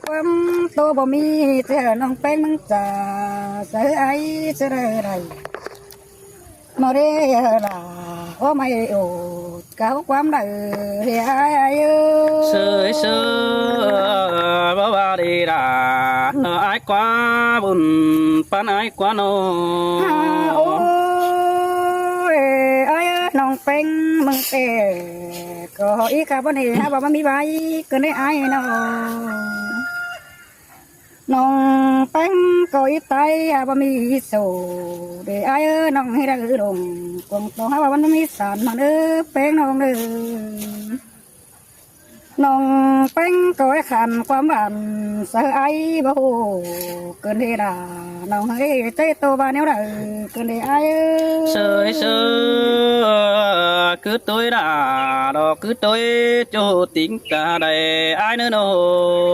ความโตบ่มีเธอน้องแป้งมึงจะเสือไอเสือไรมาเรียล่ะว่าไม่โอดเก้าความได้เฮียเอ้ sơi sơ bao ba đi đã ai quá buồn pan ai quá nô โอ้ยไอ้น้องเป็นมึงเตะก็อีกครับวันนี้ฮะบอกว่ามีใบก็ได้ไอ้น้องเป็นก็อีไตฮะว่ามีโซเดี๋ยวไอ้น้องให้ได้ลงกงตัวฮะว่ามันมีสารน้องเด้อเป็นน้องเด้อน้องเป็นก็ไอ้ขันความหวานเสือไอ้บ่ฮู้เกินที่ดาน้องให้ใจโตบ้านแนวใดเกินที่ไอ้ sơi sơ cứ tôi đã đó cứ tôi cho tính cả đầy ai nữa nô